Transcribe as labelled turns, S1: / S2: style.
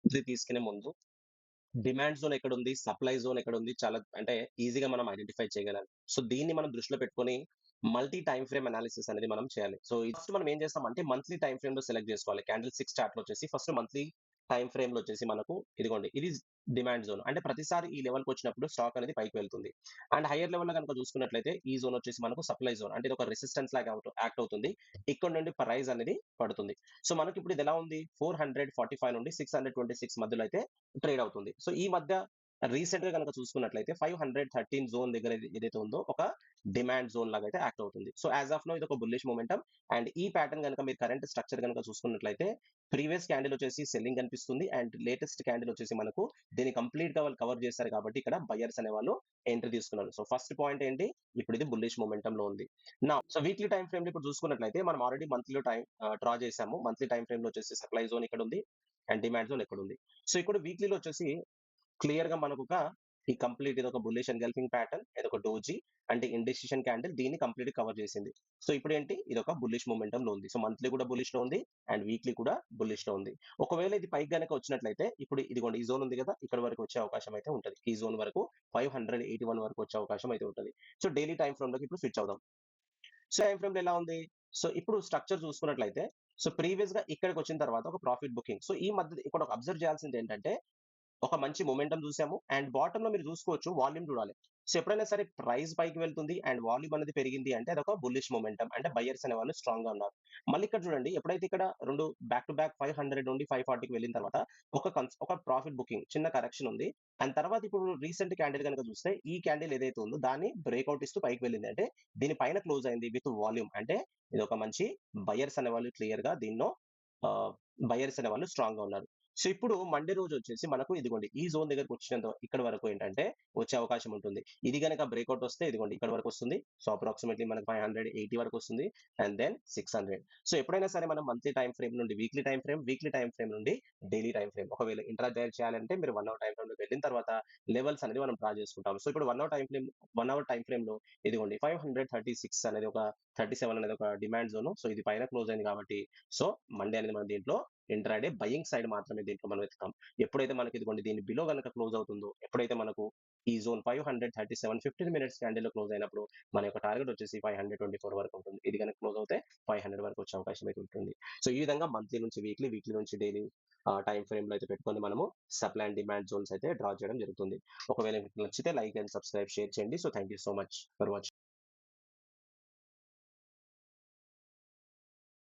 S1: ఇది తీసుకునే ముందు డిమాండ్ జోన్ ఎక్కడుంది? సప్లై జోన్ ఎక్కడుంది? చాలా అంటే ఈజీగా మనం ఐడెంటిఫై చేయగలం. సో, దీన్ని మనం దృష్టిలో పెట్టుకొని మల్టీ టైమ్ ఫ్రేమ్ అనాలిసిస్ అనేది మనం చేయాలి. సో, ఫస్ట్ మనం ఏం చేస్తామంటే మంత్లీ టైమ్ ఫ్రేమ్‌లో సెలెక్ట్ చేసుకోవాలి. క్యాండిల్ 6 చార్ట్‌లో వచ్చేసి ఫస్ట్ మంత్లీ టైమ్ ఫ్రేమ్‌లో వచ్చేసి మనకు ఇదిగోండి. ఇది డిమాండ్ జోన్. అంటే ప్రతిసారి ఈ లెవెల్‌కొచ్చినప్పుడు స్టాక్ అనేది పైకి వెళ్తుంది. అండ్ హైయర్ లెవెల్‌లో గనుక చూసుకున్నట్లయితే ఈ జోన్ వచ్చేసి మనకు సప్లై జోన్. అంటే ఇది ఒక రెసిస్టెన్స్ లాగా యాక్ట్ అవుతుంది. ఇక్కడ నుండి ప్రైస్ అనేది పడుతుంది. సో, మనకిప్పుడు ఇది ఎలా ఉంది? 445 నుండి 626 మధ్యలో అయితే ట్రేడ్ అవుతుంది. సో, ఈ మధ్య రీసెంట్‌గా గనక చూసుకున్నట్లయితే 513 జోన్ దగ్గర ఏదైతే ఉందో ఒక డిమాండ్ జోన్ లాగా అయితే యాక్ట్ అవుతుంది. సో, యాస్ ఆఫ్ నౌ ఇదొక బుల్లిష్ మొమెంటం. అండ్ ఈ ప్యాటర్న్ గనక మీరు కరెంట్ స్ట్రక్చర్ గనక చూసుకున్నట్లయితే ప్రీవియస్ క్యాండిల్ వచ్చేసి సెల్లింగ్ కనిపిస్తుంది. అండ్ లేటెస్ట్ క్యాండిల్ వచ్చేసి మనకు దీన్ని కంప్లీట్‌గా వాళ్ళు కవర్ చేశారు కాబట్టి ఇక్కడ బయర్స్ అనేవాళ్ళు ఎంట్రీ తీసుకున్నారు. సో, ఫస్ట్ పాయింట్ ఏంటి? ఇప్పుడు ఇది బుల్లిష్ మొమెంటంలో ఉంది. సో, వీక్లీ టైమ్ ఫ్రేమ్‌లో ఇప్పుడు చూసుకున్నట్లయితే మనం ఆల్రెడీ మంత్లీలో డ్రా చేసాము. మంత్లీ టైమ్ ఫ్రేమ్‌లో వచ్చేసి సప్లై జోన్ ఇక్కడ ఉంది. అండ్ డిమాండ్ జోన్ ఇక్కడుంది. సో, ఇప్పుడు వీక్లీలో వచ్చేసి క్లియర్‌గా మనకొక ఈ కంప్లీట్ ఇదొక బుల్లిష్ ఎన్గల్ఫింగ్ ప్యాటర్న్, ఇదొక డోజీ అంటే ఇండెసిషన్ క్యాండిల్ దీన్ని కంప్లీట్‌గా కవర్ చేసింది. సో, ఇప్పుడేంటి ఇదొక బుల్లిష్ మొమెంటంలో ఉంది. సో, మంత్లీ కూడా బుల్లిష్‌లో ఉంది. అండ్ వీక్లీ కూడా బుల్లిష్‌లో ఉంది. ఒకవేళ ఇది పైకి గనక వచ్చినట్లయితే ఇప్పుడు ఇదిగోండి ఈ జోన్ ఉంది కదా! ఇక్కడి వరకు వచ్చే అవకాశం అయితే ఉంటది. ఈ జోన్ వరకు 581 వరకు వచ్చే అవకాశం అయితే ఉంటది. సో, డైలీ టైమ్ ఫ్రేమ్‌లోకి ఇప్పుడు స్విచ్ అవుదాం. సో, టైమ్ ఫ్రేమ్‌లో ఎలా ఉంది? సో, ఇప్పుడు స్ట్రక్చర్ చూసుకున్నట్లయితే సో, ప్రీవియస్‌గా ఇక్కడికొచ్చిన తర్వాత ఒక ప్రాఫిట్ బుకింగ్. సో, ఈ మధ్య ఇక్కడ ఒక అబ్జర్వ్ చేయాల్సిందేంటంటే ఒక మంచి మొమెంటం చూసాము. అండ్ బాటమ్‌లో మీరు చూసుకోవచ్చు వాల్యూమ్ చూడాలి. సో, ఎప్పుడైనా సరే ప్రైస్ పైకి వెళ్తుంది అండ్ వాల్యూమ్ అనేది పెరిగింది అంటే అదొక బుల్లిష్ మొమెంటం. అంటే బయర్స్ అనేవాళ్ళు స్ట్రాంగ్‌గా ఉన్నారు. మళ్ళీ ఇక్కడ చూడండి ఎప్పుడైతే ఇక్కడ 2 బ్యాక్ టు బ్యాక్ 500 నుండి 540కి వెళ్ళిన తర్వాత ఒక ప్రాఫిట్ బుకింగ్ చిన్న కరెక్షన్ ఉంది. అండ్ తర్వాత ఇప్పుడు రీసెంట్ క్యాండిల్ గనుక చూస్తే ఈ క్యాండిల్ ఏదైతే ఉందో దాన్ని బ్రేక్‌ఔట్ ఇస్తూ పైకి వెళ్ళింది. అంటే దీని పైన క్లోజ్ అయింది విత్ వాల్యూమ్. అంటే ఇదొక మంచి బయర్స్ అనేవాళ్ళు క్లియర్‌గా దీనిలో ఆహ్, బయర్స్ అనేవాళ్ళు స్ట్రాంగ్‌గా ఉన్నారు. సో, ఇప్పుడు మండే రోజు వచ్చేసి మనకు ఇదిగోండి ఈ జోన్ దగ్గరకొచ్చినంత ఇక్కడి వరకు ఏంటంటే వచ్చే అవకాశం ఉంటుంది. ఇది గనక బ్రేక్‌ఔట్ వస్తే ఇదిగోండి ఇక్కడి వరకొస్తుంది. సో, అప్రాక్సిమేట్‌లీ మనకు 580 వరకొస్తుంది. And then 600. సో, ఎప్పుడైనా సరే మనం మంత్లీ టైమ్ ఫ్రేమ్ నుండి weekly time frame, weekly time frame నుండి డైలీ టైమ్ ఫ్రేమ్. ఒకవేళ ఇంట్రాడే చేయాలంటే మీరు 1 అవర్ టైమ్ ఫ్రేమ్‌లోకి వెళ్ళిన తర్వాత లెవెల్స్ అనేది మనం డ్రా చేసుకుంటాం. సో, ఇప్పుడు 1 అవర్ టైమ్ ఫ్రేమ్‌లో ఇదిగోండి 536 అనేది ఒక 37 అనేది ఒక డిమాండ్ జోన్. సో, ఇది పైన క్లోజ్ అయింది కాబట్టి సో, మండే అనేది మనం దీంట్లో ఇంట్రాడే బయింగ్ సైడ్ మాత్రమే దీంట్లో మనం వెతుకుతాం. ఎప్పుడైతే మనకి ఇదిగోండి దీని బిలో గనక క్లోజ్ అవుతుందో, ఎప్పుడైతే మనకు ఈ జోన్ 537 15 మినిట్స్ క్యాండిల్‌లో క్లోజ్ అయినప్పుడు మన యొక్క టార్గెట్ వచ్చేసి 524 వరకు ఉంటుంది. ఇది గనక క్లోజ్ అవుతే 500 వరకు వచ్చే అవకాశం అయితే ఉంటుంది. సో, ఈ విధంగా మంత్లీ నుంచి వీక్లీ, వీక్లీ నుంచి డైలీ టైమ్ ఫ్రేమ్‌లో అయితే పెట్టుకొని మనము సప్లై అండ్ డిమాండ్ జోన్స్ అయితే డ్రా చేయడం జరుగుతుంది. ఒకవేళ మీకు నచ్చితే లైక్ అండ్ సబ్స్క్రైబ్, షేర్ చేయండి. So, thank you so much for watching.